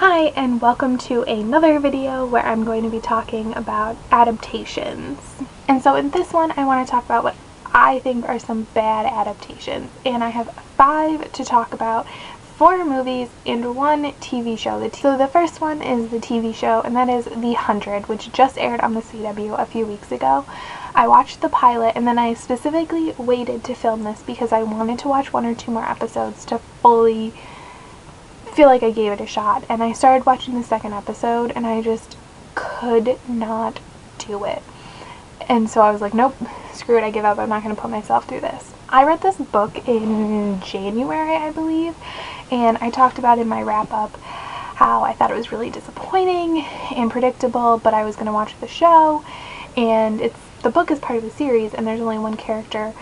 Hi, and welcome to another video where I'm going to be talking about adaptations. And so in this one, I want to talk about what I think are some bad adaptations. And I have 5 to talk about, 4 movies and 1 TV show. So the first one is the TV show, and that is The 100, which just aired on the CW a few weeks ago. I watched the pilot, and then I specifically waited to film this because I wanted to watch 1 or 2 more episodes to fully feel like I gave it a shot. And I started watching the second episode and I just could not do it. And so I was like, nope, screw it, I give up. I'm not going to put myself through this. I read this book in January, I believe, and I talked about in my wrap-up how I thought it was really disappointing and predictable, but I was going to watch the show, and the book is part of the series, and there's only one character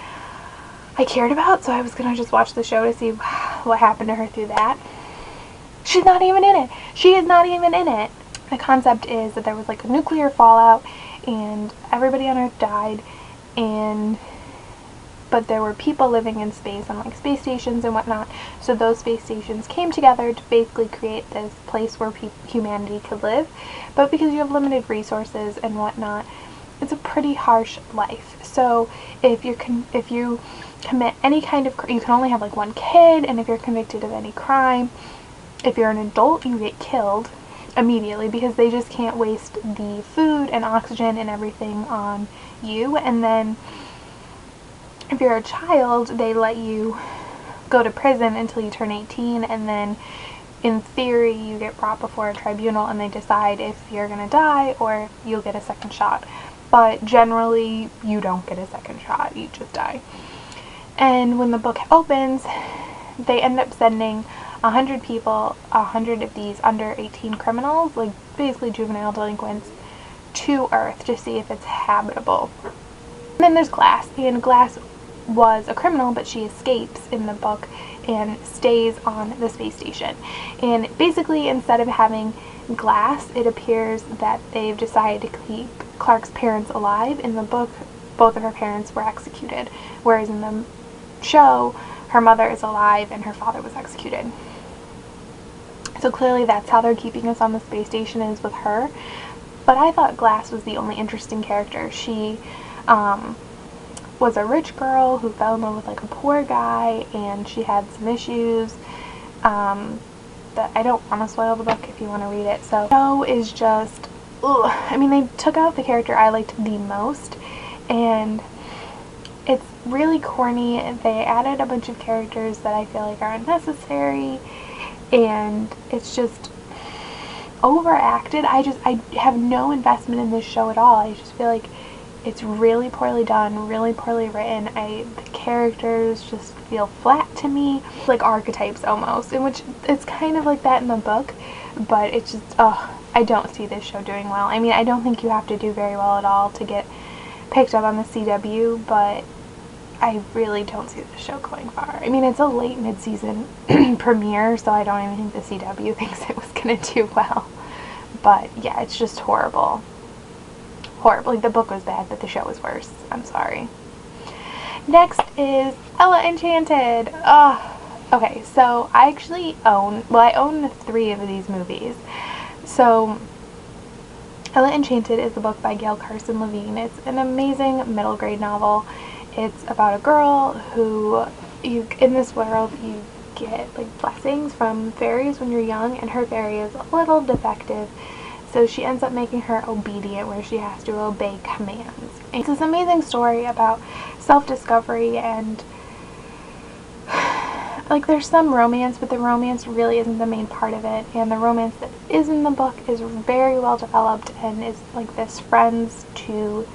I cared about, so I was going to just watch the show to see what happened to her through that. She's not even in it. She is not even in it. The concept is that there was like a nuclear fallout and everybody on Earth died, but there were people living in space on like space stations and whatnot, so those space stations came together to basically create this place where humanity could live. But because you have limited resources and whatnot, it's a pretty harsh life. So if you commit any kind of you can only have like 1 kid, and if you're convicted of any crime, if you're an adult, you get killed immediately because they just can't waste the food and oxygen and everything on you. And then if you're a child, they let you go to prison until you turn 18, and then in theory you get brought before a tribunal and they decide if you're gonna die or if you'll get a second shot. But generally you don't get a second shot, you just die. And when the book opens, they end up sending 100 people, 100 of these under 18 criminals, like basically juvenile delinquents, to Earth to see if it's habitable. And then there's Glass, and Glass was a criminal, but she escapes in the book and stays on the space station. And basically, instead of having Glass, it appears that they've decided to keep Clark's parents alive. In the book, both of her parents were executed, whereas in the show, her mother is alive and her father was executed. So clearly that's how they're keeping us on the space station, is with her. But I thought Glass was the only interesting character. She was a rich girl who fell in love with like a poor guy, and she had some issues that I don't want to spoil the book if you want to read it. So the show is just, ugh. I mean, they took out the character I liked the most, and it's really corny. They added a bunch of characters that I feel like are unnecessary, and it's just overacted. I have no investment in this show at all. I just feel like it's really poorly done, really poorly written. The characters just feel flat to me, like archetypes almost, in which it's kind of like that in the book, but it's just, I don't see this show doing well. I mean, I don't think you have to do very well at all to get picked up on the CW, but I really don't see the show going far. I mean, it's a late mid-season premiere, so I don't even think the CW thinks it was gonna do well. But yeah, it's just horrible. Horrible. Like, the book was bad, but the show was worse. I'm sorry. Next is Ella Enchanted. Okay, so I actually own 3 of these movies. So Ella Enchanted is a book by Gail Carson Levine. It's an amazing middle grade novel. It's about a girl who, in this world, you get like blessings from fairies when you're young, and her fairy is a little defective, so she ends up making her obedient, where she has to obey commands. It's this amazing story about self-discovery, and like there's some romance, but the romance really isn't the main part of it, and the romance that is in the book is very well developed and is like this friends to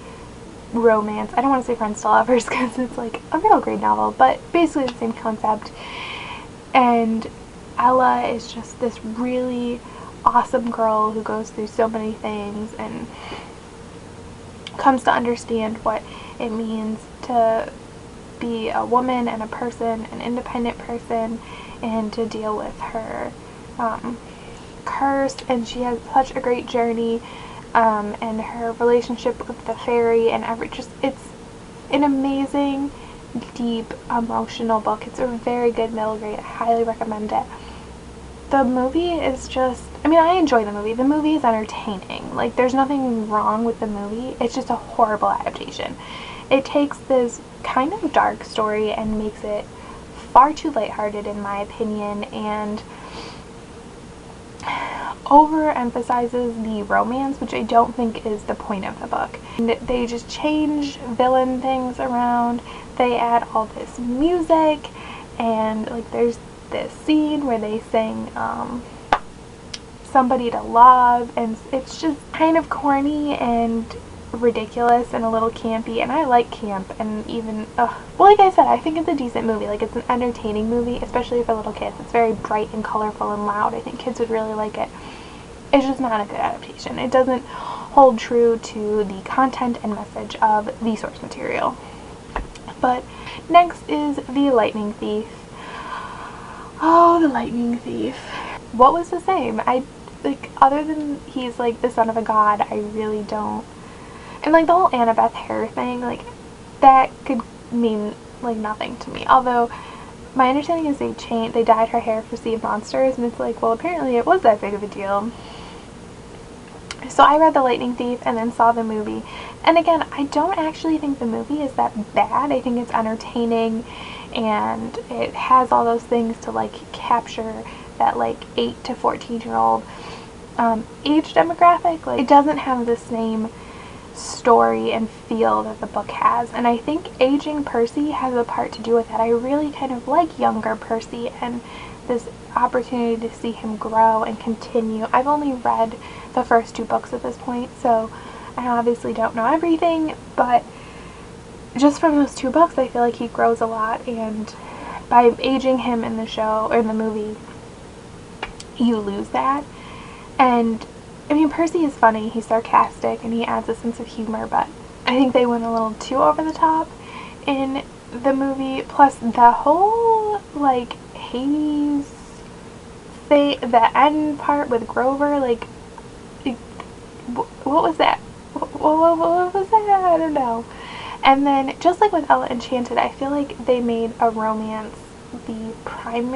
romance. I don't want to say friends to lovers because it's like a middle grade novel, but basically the same concept. And Ella is just this really awesome girl who goes through so many things and comes to understand what it means to be a woman and a person, an independent person, and to deal with her curse. And she has such a great journey, and her relationship with the fairy, and it's an amazing, deep, emotional book. It's a very good middle grade. I highly recommend it. The movie is just I mean, I enjoy the movie. The movie is entertaining. Like, there's nothing wrong with the movie. It's just a horrible adaptation. It takes this kind of dark story and makes it far too lighthearted, in my opinion, and overemphasizes the romance, which I don't think is the point of the book. And they just change villain things around. They add all this music, and like there's this scene where they sing Somebody to Love, and it's just kind of corny and ridiculous and a little campy, and I like camp, and even well, like I said, I think it's a decent movie. Like, it's an entertaining movie, especially for little kids. It's very bright and colorful and loud. I think kids would really like it. It's just not a good adaptation. It doesn't hold true to the content and message of the source material. But next is The Lightning Thief. Oh, The Lightning Thief. What was the same? Like, other than he's like the son of a god, I really don't. And like the whole Annabeth hair thing, like that could mean like nothing to me. Although my understanding is they dyed her hair for Sea of Monsters, and it's like, well, apparently it was that big of a deal. So I read The Lightning Thief and then saw the movie. And again, I don't actually think the movie is that bad. I think it's entertaining, and it has all those things to like capture that like 8 to 14-year-old age demographic. Like, it doesn't have the same story and feel that the book has, and I think aging Percy has a part to do with that. I really kind of like younger Percy and this opportunity to see him grow and continue. I've only read the first 2 books at this point, so I obviously don't know everything, but just from those 2 books I feel like he grows a lot, and by aging him in the show or in the movie, you lose that. And I mean, Percy is funny, he's sarcastic, and he adds a sense of humor, but I think they went a little too over the top in the movie. Plus, the whole, like, Hades thing, the end part with Grover, like, what was that? What was that? I don't know. And then, just like with Ella Enchanted, I feel like they made a romance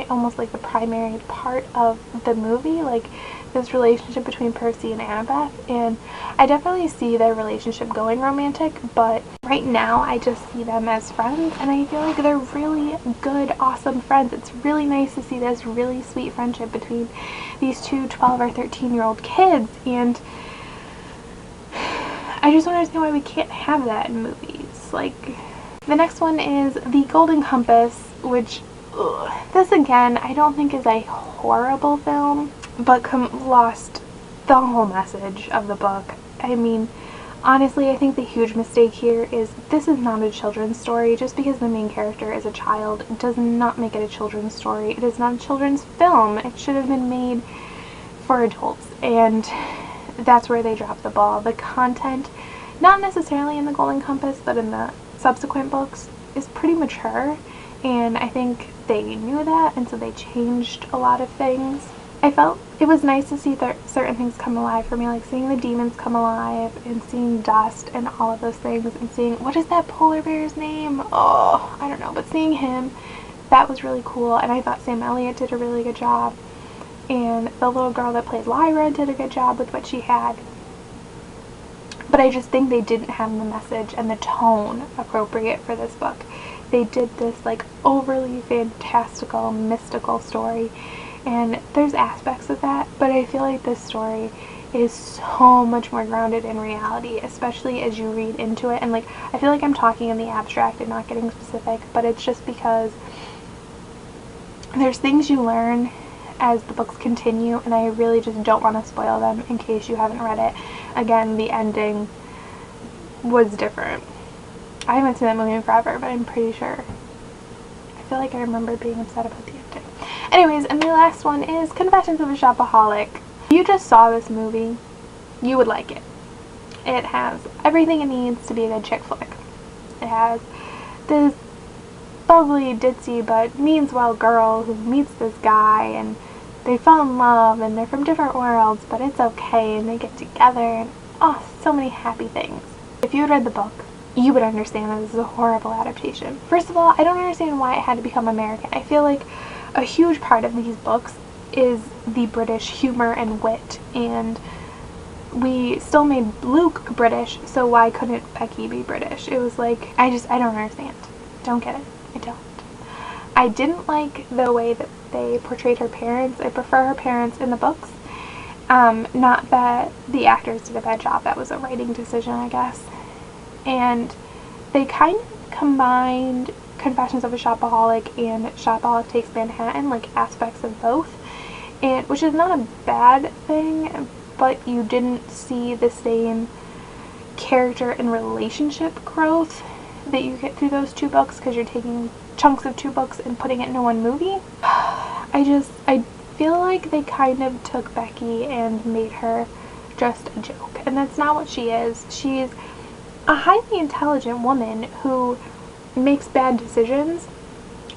almost like the primary part of the movie, like this relationship between Percy and Annabeth, and I definitely see their relationship going romantic, but right now I just see them as friends, and I feel like they're really good, awesome friends. It's really nice to see this really sweet friendship between these 2 12 or 13-year-old kids, and I just don't understand why we can't have that in movies. Like, the next one is The Golden Compass, which this again I don't think is a horrible film, but lost the whole message of the book. I mean, honestly, I think the huge mistake here is this is not a children's story. Just because the main character is a child does not make it a children's story. It is not a children's film. It should have been made for adults, and that's where they dropped the ball. The content, not necessarily in The Golden Compass, but in the subsequent books, is pretty mature, and I think they knew that, and so they changed a lot of things. I felt it was nice to see certain things come alive for me, like seeing the demons come alive and seeing dust and all of those things, and seeing, what is that polar bear's name? Oh, I don't know, but seeing him, that was really cool, and I thought Sam Elliott did a really good job, and the little girl that played Lyra did a good job with what she had. But I just think they didn't have the message and the tone appropriate for this book. They did this like overly fantastical, mystical story, and there's aspects of that, but I feel like this story is so much more grounded in reality, especially as you read into it. And like, I feel like I'm talking in the abstract and not getting specific, but it's just because there's things you learn as the books continue, and I really just don't want to spoil them in case you haven't read it. Again, the ending was different. I haven't seen that movie in forever, but I'm pretty sure. I feel like I remember being upset about the ending. Anyways, and the last one is Confessions of a Shopaholic. If you just saw this movie, you would like it. It has everything it needs to be a good chick flick. It has this bubbly, ditzy, but means well girl who meets this guy, and they fall in love, and they're from different worlds, but it's okay, and they get together, and oh, so many happy things. If you had read the book, you would understand that this is a horrible adaptation. First of all, I don't understand why it had to become American. I feel like a huge part of these books is the British humor and wit, and we still made Luke British, so why couldn't Becky be British? It was like, I don't understand. Don't get it. I don't. I didn't like the way that they portrayed her parents. I prefer her parents in the books. Not that the actors did a bad job. That was a writing decision, I guess. And they kind of combined Confessions of a Shopaholic and Shopaholic Takes Manhattan, like aspects of both, and which is not a bad thing, but you didn't see the same character and relationship growth that you get through those two books because you're taking chunks of two books and putting it into one movie. I feel like they kind of took Becky and made her just a joke, and that's not what she is. She's a highly intelligent woman who makes bad decisions,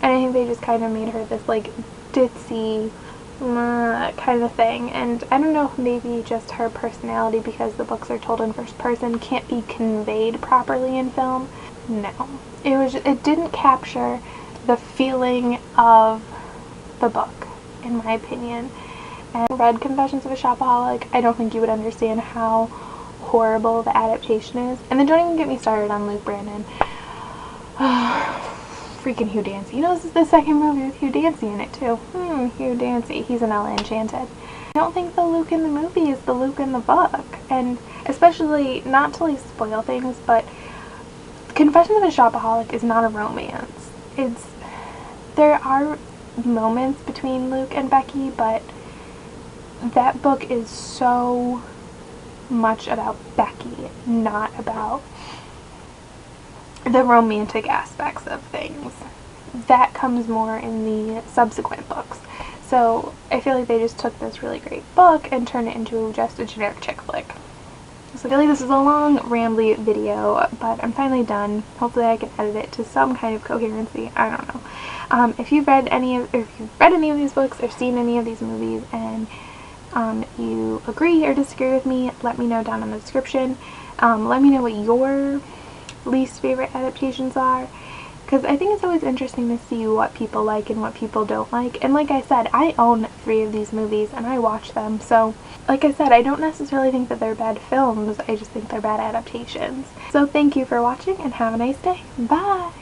and I think they just kind of made her this like ditzy kind of thing. And I don't know if maybe just her personality, because the books are told in first person, can't be conveyed properly in film. No, it didn't capture the feeling of the book, in my opinion. And read Confessions of a Shopaholic, I don't think you would understand how horrible the adaptation is. And then don't even get me started on Luke Brandon. Freaking Hugh Dancy. You know, this is the second movie with Hugh Dancy in it too. Hugh Dancy. He's in Ella Enchanted. I don't think the Luke in the movie is the Luke in the book. And especially, not to like spoil things, but Confessions of a Shopaholic is not a romance. There are moments between Luke and Becky, but that book is so much about Becky, not about the romantic aspects of things. That comes more in the subsequent books. So I feel like they just took this really great book and turned it into just a generic chick flick. So I feel like this is a long, rambly video, but I'm finally done. Hopefully I can edit it to some kind of coherency. I don't know. If you've read any of these books or seen any of these movies and you agree or disagree with me, let me know down in the description. Let me know what your least favorite adaptations are, because I think it's always interesting to see what people like and what people don't like. And like I said, I own 3 of these movies and I watch them, so like I said, I don't necessarily think that they're bad films, I just think they're bad adaptations. So thank you for watching and have a nice day. Bye!